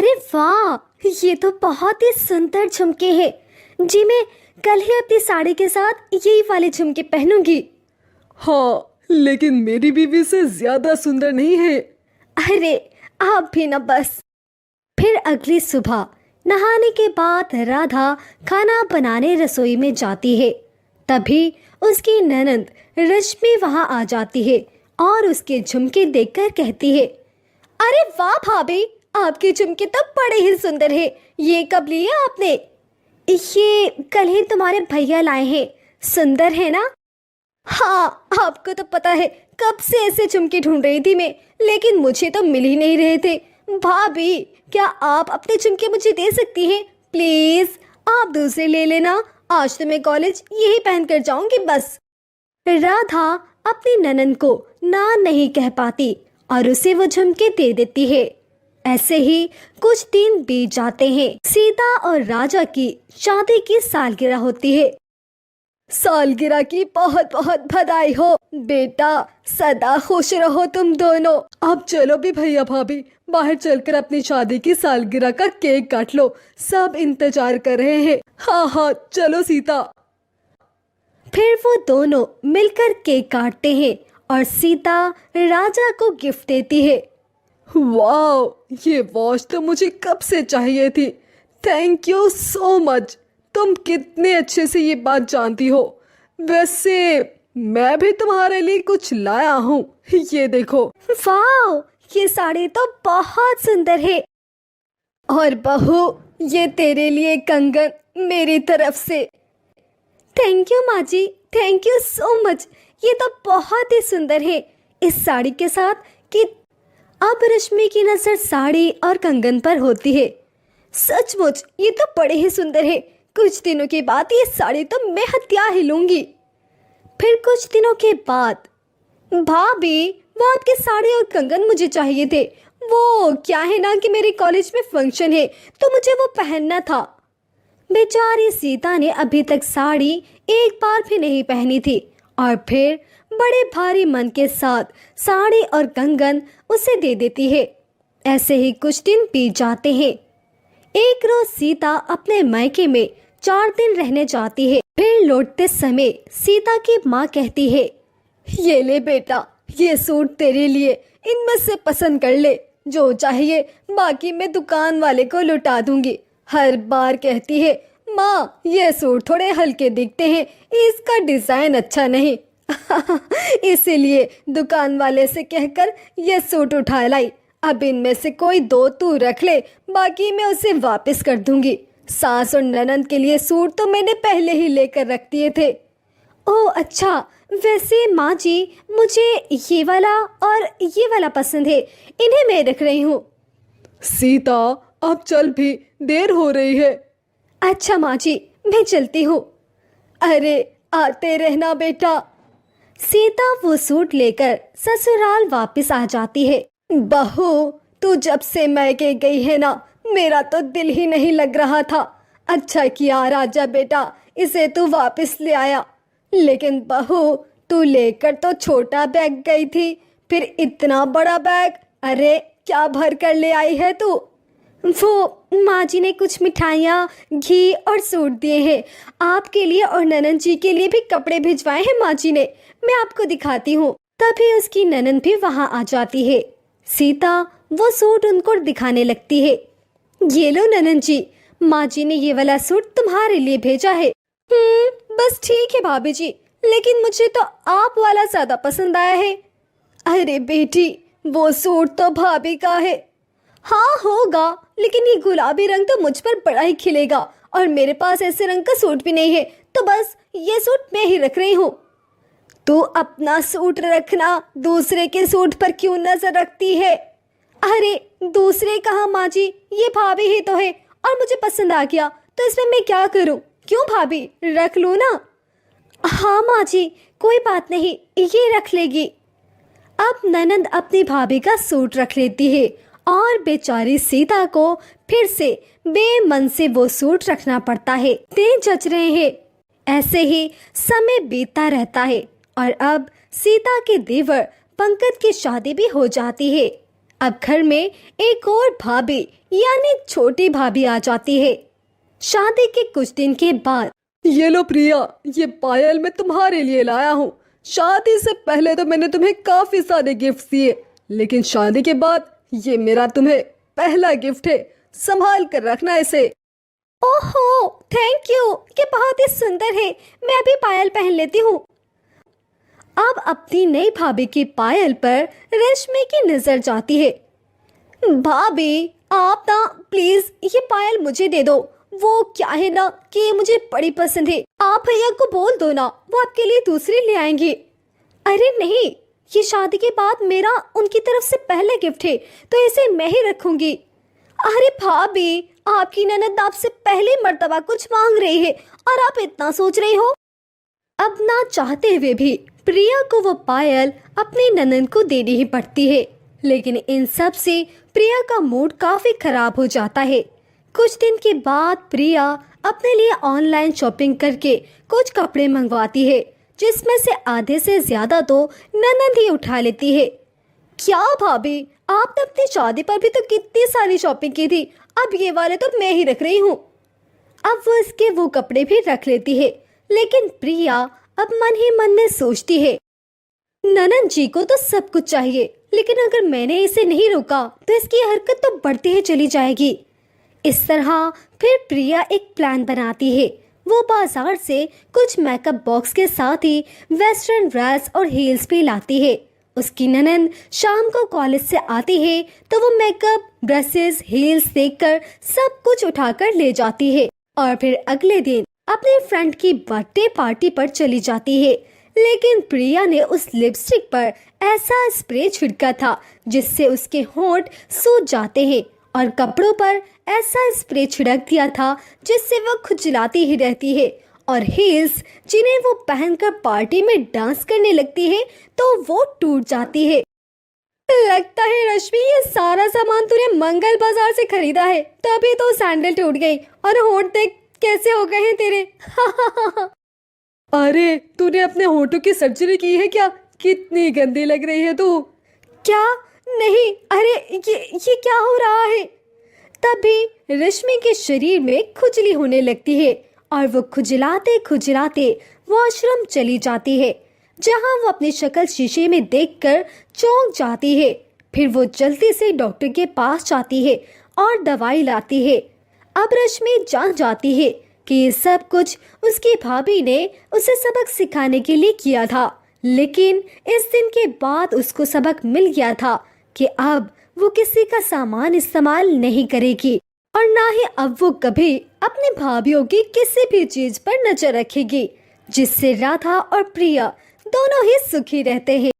अरे वाह, ये तो बहुत ही सुंदर झुमके हैं जी। मैं कल ही अपनी साड़ी के साथ यही वाले झुमके पहनूंगी। हाँ, लेकिन मेरी बीवी से ज्यादा सुंदर नहीं है। अरे आप भी ना बस। फिर अगली सुबह नहाने के बाद राधा खाना बनाने रसोई में जाती है। तभी उसकी ननंद रश्मि वहां आ जाती है और उसके झुमके देखकर कहती है, अरे वाह भाभी, आपके झुमके तो बड़े ही सुंदर है। ये कब लिए आपने? ये कल ही तुम्हारे भैया लाए हैं। सुंदर है ना? हाँ, आपको तो पता है कब से ऐसे झुमके ढूंढ रही थी मैं, लेकिन मुझे तो मिल ही नहीं रहे थे। भाभी, क्या आप अपने झुमके मुझे दे सकती हैं? प्लीज आप दूसरे ले लेना। आज तो मैं कॉलेज यही पहन कर जाऊंगी बस। राधा अपनी ननंद को ना नहीं कह पाती और उसे वो झुमके दे देती है। ऐसे ही कुछ दिन बीत जाते हैं। सीता और राजा की शादी की सालगिरह होती है। सालगिरह की बहुत बहुत बधाई हो बेटा, सदा खुश रहो तुम दोनों। अब चलो भी भैया भाभी, बाहर चलकर अपनी शादी की सालगिरह का केक काट लो। सब इंतजार कर रहे हैं। हाँ हाँ, चलो सीता। फिर वो दोनों मिलकर केक काटते हैं और सीता राजा को गिफ्ट देती है। वाह, ये वॉच तो मुझे कब से चाहिए थी। Thank you so much. तुम कितने अच्छे से ये बात जानती हो। वैसे मैं भी तुम्हारे लिए कुछ लाया हूँ, ये देखो। वाह, ये साड़ी तो बहुत सुंदर है। और बहू, ये तेरे लिए कंगन मेरी तरफ से। थैंक यू माँ जी, थैंक यू सो मच। ये तो बहुत ही सुंदर है इस साड़ी के साथ। कि अब रश्मि की नजर साड़ी और कंगन पर होती है। सचमुच ये तो बड़े ही सुंदर है। कुछ दिनों के बाद ये साड़ी तो मैं हथिया ही लूंगी। फिर कुछ दिनों के बाद, भाभी, वो आपकी साड़ी और कंगन मुझे चाहिए थे। वो क्या है ना कि मेरे कॉलेज में फंक्शन है तो मुझे वो पहनना था। बेचारी सीता ने अभी तक साड़ी एक बार भी नहीं पहनी थी और फिर बड़े भारी मन के साथ साड़ी और कंगन उसे दे देती है। ऐसे ही कुछ दिन बीत जाते हैं। एक रोज सीता अपने मायके में 4 दिन रहने जाती है। फिर लौटते समय सीता की माँ कहती है, ये ले बेटा, ये सूट तेरे लिए। इनमें से पसंद कर ले जो चाहिए, बाकी मैं दुकान वाले को लुटा दूंगी। हर बार कहती है, माँ ये सूट थोड़े हल्के दिखते हैं, इसका डिजाइन अच्छा नहीं। इसीलिए दुकान वाले से कहकर ये सूट उठा लाई। अब इनमें से कोई 2 तू रख ले, बाकी मैं उसे वापस कर दूंगी। सास और ननंद के लिए सूट तो मैंने पहले ही लेकर रख दिए थे। ओह अच्छा, वैसे माँ जी, मुझे ये वाला और ये वाला पसंद है, इन्हें मैं रख रही हूँ। सीता, अब चल भी, देर हो रही है। अच्छा माँ जी, मैं चलती हूँ। अरे आते रहना बेटा। सीता वो सूट लेकर ससुराल वापस आ जाती है। बहू, तू जब से मैके गई है ना, मेरा तो दिल ही नहीं लग रहा था। अच्छा किया राजा बेटा, इसे तू वापस ले आया। लेकिन बहू, तू लेकर तो छोटा बैग गई थी, फिर इतना बड़ा बैग। अरे क्या भर कर ले आई है तू? वो माँ जी ने कुछ मिठाइयाँ, घी और सूट दिए हैं। आपके लिए और ननंद जी के लिए भी कपड़े भिजवाए हैं माँ जी ने। मैं आपको दिखाती हूँ। तभी उसकी ननंद भी वहाँ आ जाती है। सीता वो सूट उनको दिखाने लगती है। ये लो ननंद जी, माँ जी ने ये वाला सूट तुम्हारे लिए भेजा है। बस ठीक है भाभी जी, लेकिन मुझे तो आप वाला ज्यादा पसंद आया है। अरे बेटी, वो सूट तो भाभी का है। हाँ होगा, लेकिन ये गुलाबी रंग तो मुझ पर बड़ा ही खिलेगा और मेरे पास ऐसे रंग का सूट भी नहीं है, तो बस ये सूट मैं ही रख रही हूँ। तू अपना सूट रखना, दूसरे के सूट पर क्यों नजर रखती है? अरे दूसरे कहाँ माँ जी, ये भाभी ही तो है और मुझे पसंद आ गया तो इसमें मैं क्या करूँ? क्यों भाभी, रख लूँ ना? हाँ माँ जी, कोई बात नहीं, ये रख लेगी। अब ननंद अपनी भाभी का सूट रख लेती है और बेचारी सीता को फिर से बेमन से वो सूट रखना पड़ता है। दिन जच रहे हैं। ऐसे ही समय बीतता रहता है और अब सीता के देवर पंकज की शादी भी हो जाती है। अब घर में एक और भाभी यानी छोटी भाभी आ जाती है। शादी के कुछ दिन के बाद ये लो प्रिया, ये पायल मैं तुम्हारे लिए लाया हूँ। शादी से पहले तो मैंने तुम्हें काफी सारे गिफ्ट दिए, लेकिन शादी के बाद ये मेरा तुम्हें पहला गिफ्ट है। संभाल कर रखना इसे। ओहो, थैंक यू, ये बहुत ही सुंदर है। मैं अभी पायल पहन लेती हूँ। अब अपनी नई भाभी की पायल पर रश्मि की नजर जाती है। भाभी, आप ना प्लीज ये पायल मुझे दे दो। वो क्या है ना कि ये मुझे बड़ी पसंद है। आप भैया को बोल दो ना, वो आपके लिए दूसरी ले आएंगे। अरे नहीं, ये शादी के बाद मेरा उनकी तरफ से पहला गिफ्ट है, तो इसे मैं ही रखूंगी। अरे भाभी, आपकी ननद आपसे पहली मर्तबा कुछ मांग रही है और आप इतना सोच रही हो। अब ना चाहते हुए भी प्रिया को वो पायल अपनी ननद को देनी ही पड़ती है, लेकिन इन सब से प्रिया का मूड काफी खराब हो जाता है। कुछ दिन के बाद प्रिया अपने लिए ऑनलाइन शॉपिंग करके कुछ कपड़े मंगवाती है, जिसमें से आधे से ज्यादा तो ननद ही उठा लेती है। क्या भाभी, आपने अपनी शादी पर भी तो कितनी सारी शॉपिंग की थी, अब ये वाले तो मैं ही रख रही हूँ। अब वो इसके वो कपड़े भी रख लेती है, लेकिन प्रिया अब मन ही मन में सोचती है, ननद जी को तो सब कुछ चाहिए, लेकिन अगर मैंने इसे नहीं रोका तो इसकी हरकत तो बढ़ती ही चली जाएगी। इस तरह फिर प्रिया एक प्लान बनाती है। वो बाजार से कुछ मेकअप बॉक्स के साथ ही वेस्टर्न ड्रेस और हील्स भी लाती है। उसकी ननद शाम को कॉलेज से आती है तो वो मेकअप, ब्रशेस, हील्स देखकर सब कुछ उठाकर ले जाती है और फिर अगले दिन अपने फ्रेंड की बर्थडे पार्टी पर चली जाती है। लेकिन प्रिया ने उस लिपस्टिक पर ऐसा स्प्रे छिड़का था जिससे उसके होंठ सूज जाते हैं और कपड़ों पर ऐसा स्प्रे छिड़क दिया था जिससे वो खुजलाती ही रहती है, और हील्स जिन्हें वो पहनकर पार्टी में डांस करने लगती है तो वो टूट जाती है। लगता है रश्मि, ये सारा सामान तूने मंगल बाजार से खरीदा है, तभी तो सैंडल टूट गई और होंठ देख कैसे हो गए हैं तेरे। अरे तूने अपने होठों की सर्जरी की है क्या? कितनी गंदी लग रही है तू। क्या? नहीं, अरे ये क्या हो रहा है? तभी रश्मि के शरीर में खुजली होने लगती है और वो खुजलाते खुजलाते वॉशरूम चली जाती है, जहां वो अपनी शक्ल शीशे में देखकर चौंक जाती है। फिर वो जल्दी से डॉक्टर के पास जाती है और दवाई लाती है। अब रश्मि जान जाती है कि ये सब कुछ उसकी भाभी ने उसे सबक सिखाने के लिए किया था, लेकिन इस दिन के बाद उसको सबक मिल गया था कि अब वो किसी का सामान इस्तेमाल नहीं करेगी और ना ही अब वो कभी अपनी भाभीयों की किसी भी चीज पर नजर रखेगी, जिससे राधा और प्रिया दोनों ही सुखी रहते हैं।